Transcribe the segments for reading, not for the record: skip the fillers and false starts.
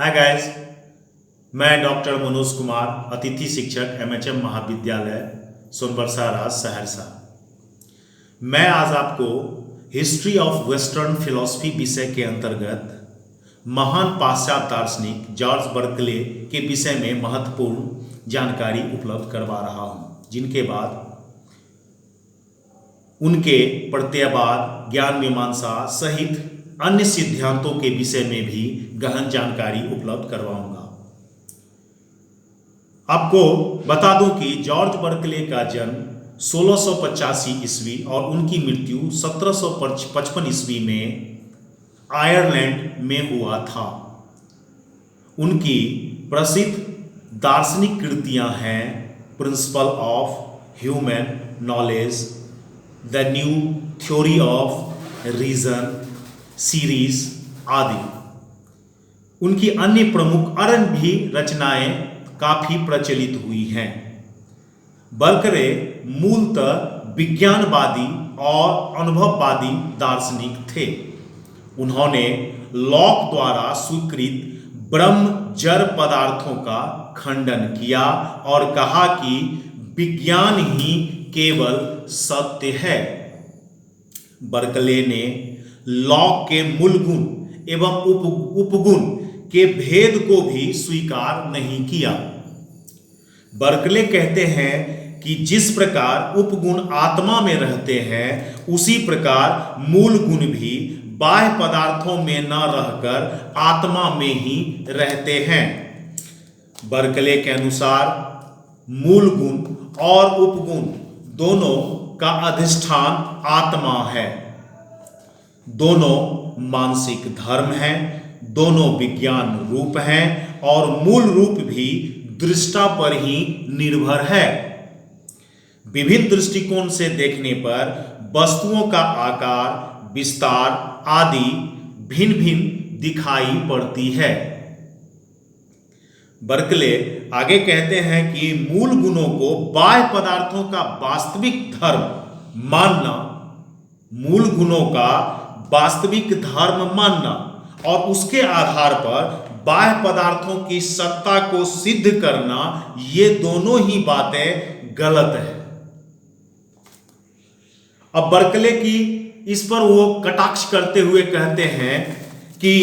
Hi guys, मैं doctor Manoj Kumar, अतिथि शिक्षक एमएचएम महाविद्यालय सोनबरसा राज सहरसा। मैं आज आपको हिस्ट्री ऑफ वेस्टर्न फिलॉसफी विषय के अंतर्गत महान पाश्चात्य दार्शनिक जॉर्ज बर्कले के विषय में महत्वपूर्ण जानकारी उपलब्ध करवा रहा हूं, जिनके बाद उनके प्रत्ययवाद, ज्ञान मीमांसा सहित अन्य सिद्धांतों के विषय में भी गहन जानकारी उपलब्ध करवाऊंगा। आपको बता दूं कि जॉर्ज बर्कले का जन्म 1685 ईस्वी और उनकी मृत्यु 1755 ईस्वी में आयरलैंड में हुआ था। उनकी प्रसिद्ध दार्शनिक कृतियां हैं principle of human knowledge, the new theory of reason series आदि। उनकी अन्य प्रमुख अन्य भी रचनाएं काफी प्रचलित हुई हैं। बर्कले मूलतः विज्ञानवादी और अनुभववादी दार्शनिक थे। उन्होंने लॉक द्वारा स्वीकृत ब्रह्म जड़ पदार्थों का खंडन किया और कहा कि विज्ञान ही केवल सत्य है। बर्कले ने लॉक के मूल गुण एवं उपगुण के भेद को भी स्वीकार नहीं किया। बर्कले कहते हैं कि जिस प्रकार उपगुण आत्मा में रहते हैं, उसी प्रकार मूल गुण भी बाह्य पदार्थों में न रहकर आत्मा में ही रहते हैं। बर्कले के अनुसार मूल गुण और उपगुण दोनों का अधिष्ठान आत्मा है। दोनों मानसिक धर्म हैं, दोनों विज्ञान रूप हैं और मूल रूप भी दृष्टा पर ही निर्भर है। विभिन्न दृष्टिकोण से देखने पर वस्तुओं का आकार, विस्तार आदि भिन्न भिन्न दिखाई पड़ती है। बर्कले आगे कहते हैं कि मूल गुणों को बाह्य पदार्थों का वास्तविक धर्म मानना, मूल गुणों का वास्तविक धर्म मानना और उसके आधार पर बाह्य पदार्थों की सत्ता को सिद्ध करना, ये दोनों ही बातें गलत है। अब बर्कले की इस पर वो कटाक्ष करते हुए कहते हैं कि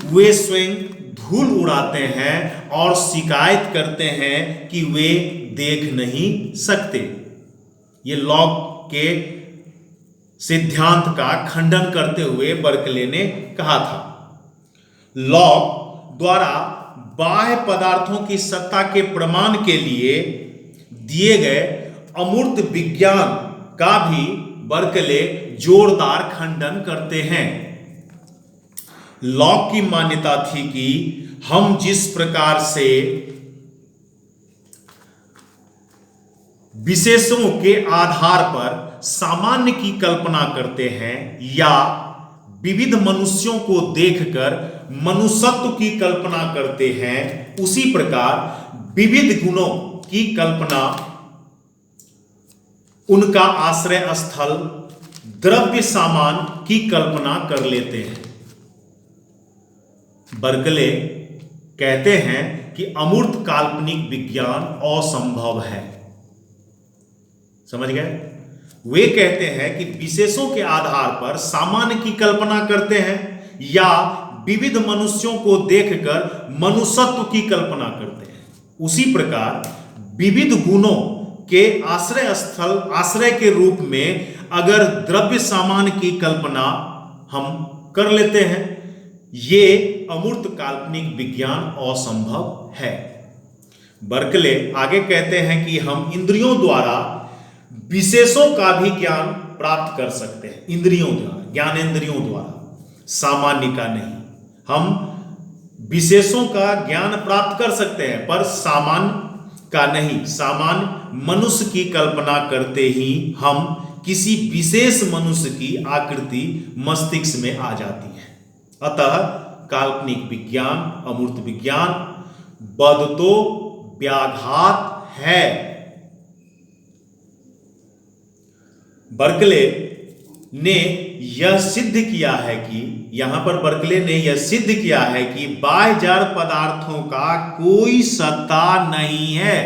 वे स्वयं धूल उड़ाते हैं और शिकायत करते हैं कि वे देख नहीं सकते। ये लॉक के सिद्धांत का खंडन करते हुए बर्कले ने कहा था। लॉक द्वारा बाह्य पदार्थों की सत्ता के प्रमाण के लिए दिए गए अमूर्त विज्ञान का भी बर्कले जोरदार खंडन करते हैं। लॉक की मान्यता थी कि हम जिस प्रकार से विशेषों के आधार पर सामान्य की कल्पना करते हैं या विविध मनुष्यों को देखकर मनुष्यत्व की कल्पना करते हैं, उसी प्रकार विविध गुणों की कल्पना उनका आश्रय स्थल द्रव्य सामान की कल्पना कर लेते हैं। बर्कले कहते हैं कि अमूर्त काल्पनिक विज्ञान असंभव है। समझ गए? वे कहते हैं कि विशेषों के आधार पर सामान्य की कल्पना करते हैं या विविध मनुष्यों को देखकर मनुष्यत्व की कल्पना करते हैं, उसी प्रकार विविध गुणों के आश्रय के रूप में अगर द्रव्य सामान की कल्पना हम कर लेते हैं, ये अमूर्त काल्पनिक विज्ञान असंभव है। बर्कले आगे कहते हैं कि हम इंद्रियों द्वारा विशेषों का भी ज्ञान प्राप्त कर सकते हैं। इंद्रियों द्वारा, ज्ञानेंद्रियों द्वारा, सामान्य का नहीं। हम विशेषों का ज्ञान प्राप्त कर सकते हैं पर सामान्य का नहीं। सामान्य मनुष्य की कल्पना करते ही हम किसी विशेष मनुष्य की आकृति मस्तिष्क में आ जाती है। अतः काल्पनिक विज्ञान, अमूर्त विज्ञान बद तो व्याघात है। बर्कले ने यह सिद्ध किया है कि यहां पर बर्कले ने यह सिद्ध किया है कि बाह्य जड़ पदार्थों का कोई सत्ता नहीं है।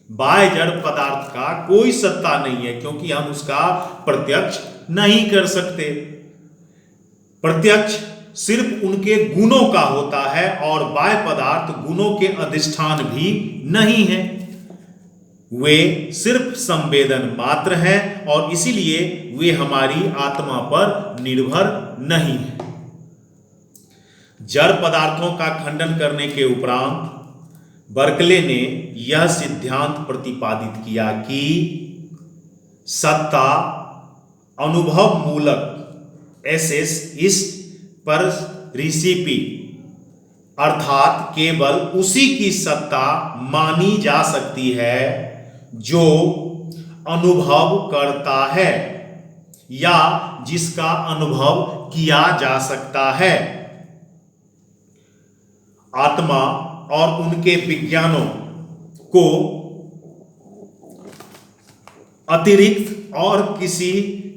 बाह्य जड़ पदार्थ का कोई सत्ता नहीं है, क्योंकि हम उसका प्रत्यक्ष नहीं कर सकते। प्रत्यक्ष सिर्फ उनके गुणों का होता है और बाह्य पदार्थ गुणों के अधिष्ठान भी नहीं है। वे सिर्फ संवेदन मात्र हैं और इसीलिए वे हमारी आत्मा पर निर्भर नहीं है। जड़ पदार्थों का खंडन करने के उपरांत बर्कले ने यह सिद्धांत प्रतिपादित किया कि सत्ता अनुभव मूलक एसेस इस पर रिसिपी अर्थात केवल उसी की सत्ता मानी जा सकती है जो अनुभव करता है या जिसका अनुभव किया जा सकता है। आत्मा और उनके विज्ञानों को अतिरिक्त और किसी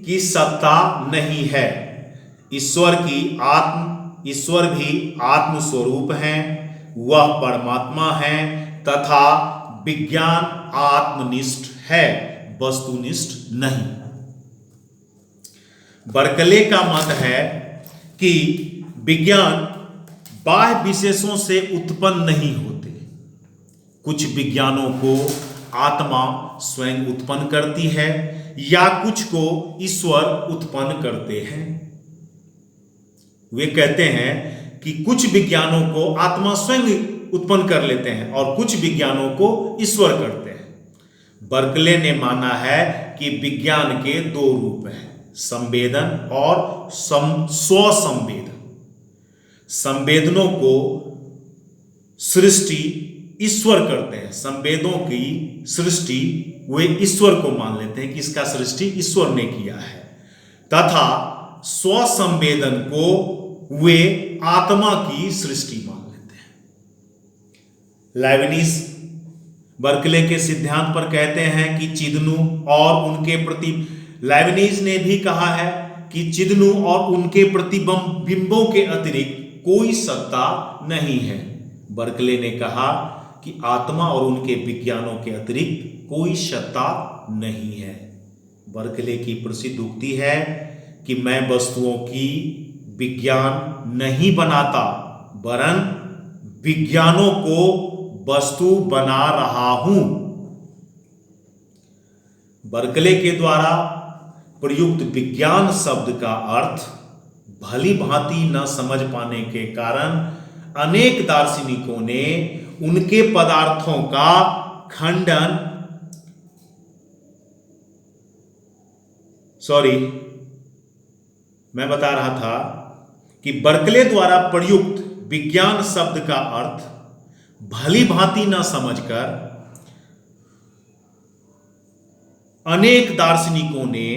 की सत्ता नहीं है। ईश्वर भी आत्म स्वरूप हैं, वह परमात्मा है तथा विज्ञान आत्मनिष्ठ है, वस्तुनिष्ठ नहीं। बर्कले का मत है कि विज्ञान बाह्य विशेषों से उत्पन्न नहीं होते। कुछ विज्ञानों को आत्मा स्वयं उत्पन्न करती है या कुछ को ईश्वर उत्पन्न करते हैं। वे कहते हैं कि कुछ विज्ञानों को आत्मा स्वयं उत्पन्न कर लेते हैं और कुछ विज्ञानों को ईश्वर करते हैं। बर्कले ने माना है कि विज्ञान के दो रूप हैं, संवेदन और स्वसंवेदन। संवेदनों को सृष्टि ईश्वर करते हैं। संवेदों की सृष्टि वे ईश्वर को मान लेते हैं कि इसका सृष्टि ईश्वर ने किया है, तथा स्वसंवेदन को वे आत्मा की सृष्टि मान लेते हैं। लाइबनिज बर्कले के सिद्धांत पर कहते हैं कि चिदनु और उनके प्रति लाइबनिज ने भी कहा है कि चिदनु और उनके प्रतिबिंबों के अतिरिक्त कोई सत्ता नहीं है। बर्कले ने कहा कि आत्मा और उनके विज्ञानों के अतिरिक्त कोई सत्ता नहीं है। बर्कले की प्रसिद्ध उक्ति है कि मैं वस्तुओं की विज्ञान नहीं बनाता, वरन विज्ञानों को वस्तु बना रहा हूं। बर्कले के द्वारा प्रयुक्त विज्ञान शब्द का अर्थ भली भांति न समझ पाने के कारण अनेक दार्शनिकों ने उनके पदार्थों का खंडन मैं बता रहा था कि बर्कले द्वारा प्रयुक्त विज्ञान शब्द का अर्थ भली भांति न समझकर अनेक दार्शनिकों ने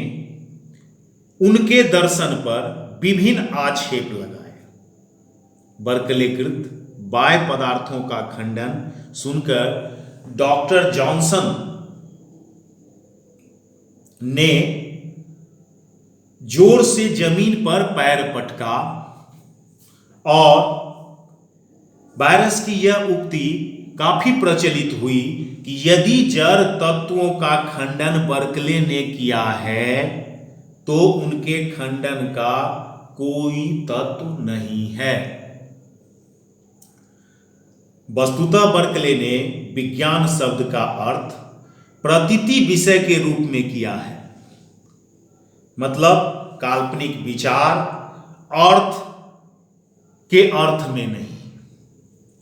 उनके दर्शन पर विभिन्न आक्षेप लगाए। बर्कलेकृत बाह्य पदार्थों का खंडन सुनकर डॉक्टर जॉनसन ने जोर से जमीन पर पैर पटका और वायरस की यह उक्ति काफी प्रचलित हुई कि यदि जड़ तत्वों का खंडन बर्कले ने किया है तो उनके खंडन का कोई तत्व नहीं है। वस्तुतः बर्कले ने विज्ञान शब्द का अर्थ प्रतीति विषय के रूप में किया है, मतलब काल्पनिक विचार अर्थ के अर्थ में नहीं।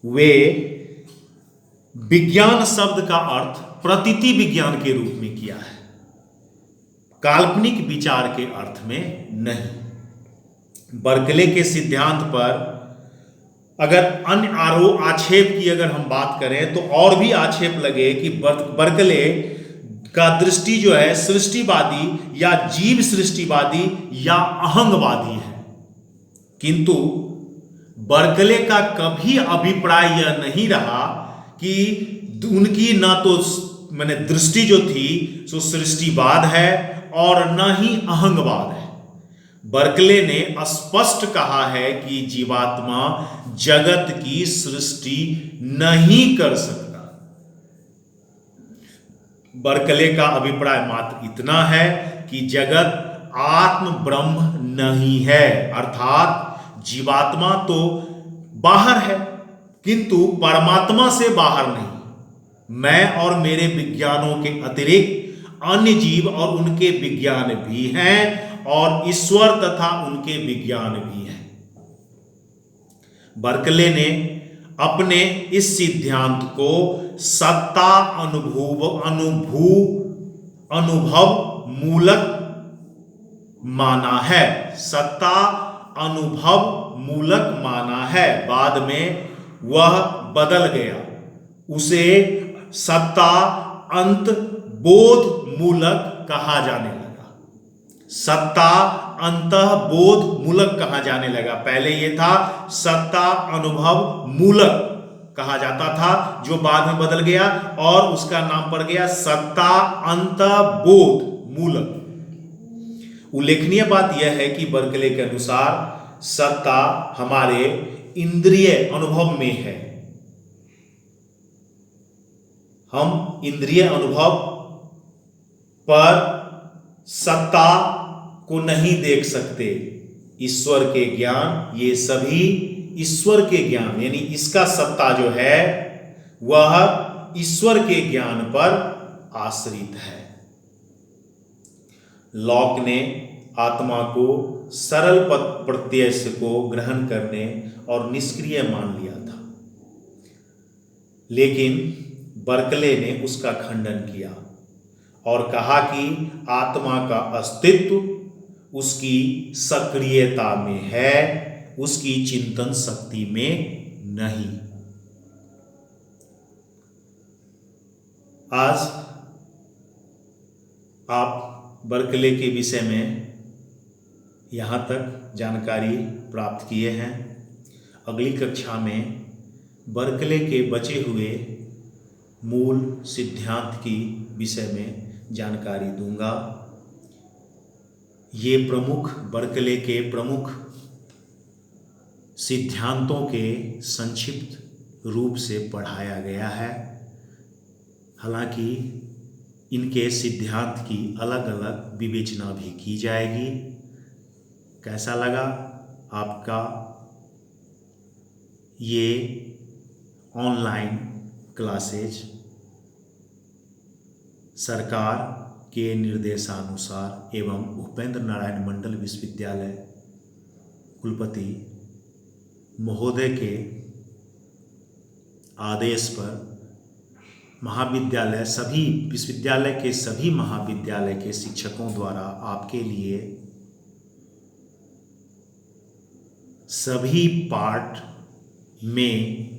वे विज्ञान शब्द का अर्थ प्रतीति विज्ञान के रूप में किया है, काल्पनिक विचार के अर्थ में नहीं। बर्कले के सिद्धांत पर अगर अन्य आक्षेप की अगर हम बात करें तो और भी आक्षेप लगे कि बर्कले का दृष्टि जो है सृष्टिवादी या जीव सृष्टिवादी या अहंगवादी है, किंतु बर्कले का कभी अभिप्राय यह नहीं रहा कि उनकी न तो दृष्टि जो थी सो सृष्टिवाद है और न ही अहंगवाद है। बर्कले ने स्पष्ट कहा है कि जीवात्मा जगत की सृष्टि नहीं कर सकता। बर्कले का अभिप्राय मात्र इतना है कि जगत आत्म ब्रह्म नहीं है, अर्थात जीवात्मा तो बाहर है किंतु परमात्मा से बाहर नहीं। मैं और मेरे विज्ञानों के अतिरिक्त अन्य जीव और उनके विज्ञान भी हैं और ईश्वर तथा उनके विज्ञान भी हैं। बर्कले ने अपने इस सिद्धांत को सत्ता अनुभव मूलक माना है। सत्ता अनुभव मूलक माना है। बाद में वह बदल गया, उसे सत्ता अंत बोध मूलक कहा जाने लगा। सत्ता अंतः बोध मूलक कहा जाने लगा। पहले यह था सत्ता अनुभव मूलक कहा जाता था, जो बाद में बदल गया और उसका नाम पड़ गया सत्ता अंतः बोध मूलक। उल्लेखनीय बात यह है कि बर्कले के अनुसार सत्ता हमारे इंद्रिय अनुभव में है। हम इंद्रिय अनुभव पर सत्ता को नहीं देख सकते। ईश्वर के ज्ञान, ये सभी ईश्वर के ज्ञान, यानी इसका सत्ता जो है वह ईश्वर के ज्ञान पर आश्रित है। लॉक ने आत्मा को सरल प्रत्यक्ष को ग्रहण करने और निष्क्रिय मान लिया था, लेकिन बर्कले ने उसका खंडन किया और कहा कि आत्मा का अस्तित्व उसकी सक्रियता में है, उसकी चिंतन शक्ति में नहीं। आज आप बर्कले के विषय में यहाँ तक जानकारी प्राप्त किए हैं। अगली कक्षा में बर्कले के बचे हुए मूल सिद्धांत की विषय में जानकारी दूंगा। ये बर्कले के प्रमुख सिद्धांतों के संक्षिप्त रूप से पढ़ाया गया है। हालांकि इनके सिद्धांत की अलग अलग विवेचना भी की जाएगी। कैसा लगा आपका ये ऑनलाइन क्लासेज सरकार के निर्देशानुसार एवं भूपेंद्र नारायण मंडल विश्वविद्यालय कुलपति महोदय के आदेश पर सभी विश्वविद्यालय के सभी महाविद्यालय के शिक्षकों द्वारा आपके लिए सभी पार्ट में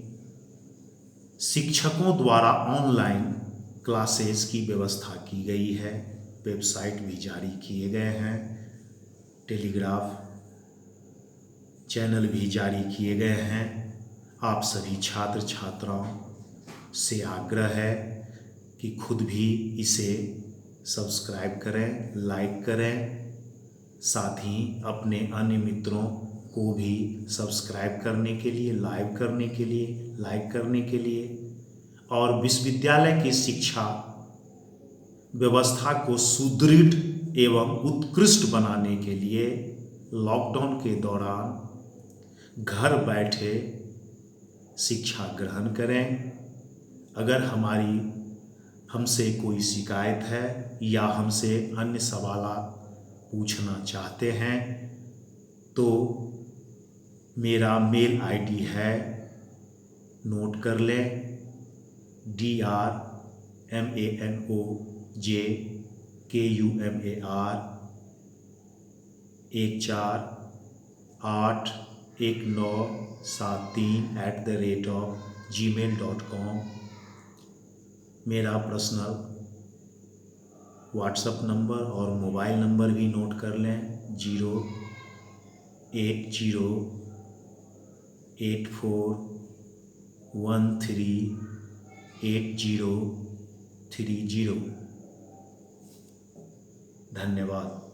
शिक्षकों द्वारा ऑनलाइन क्लासेस की व्यवस्था की गई है। वेबसाइट भी जारी किए गए हैं, टेलीग्राफ चैनल भी जारी किए गए हैं। आप सभी छात्र छात्राओं से आग्रह है कि खुद भी इसे सब्सक्राइब करें, लाइक करें, साथ ही अपने अन्य मित्रों को भी सब्सक्राइब करने के लिए, लाइक करने के लिए और विश्वविद्यालय की शिक्षा व्यवस्था को सुदृढ़ एवं उत्कृष्ट बनाने के लिए लॉकडाउन के दौरान घर बैठे शिक्षा ग्रहण करें। अगर हमसे कोई शिकायत है या हमसे अन्य सवाल पूछना चाहते हैं तो मेरा मेल आईडी है, नोट कर लें, DRMANOJ KUMAR141973@gmail.com मेरा पर्सनल व्हाट्सएप नंबर और मोबाइल नंबर भी नोट कर लें, 08084138030। धन्यवाद।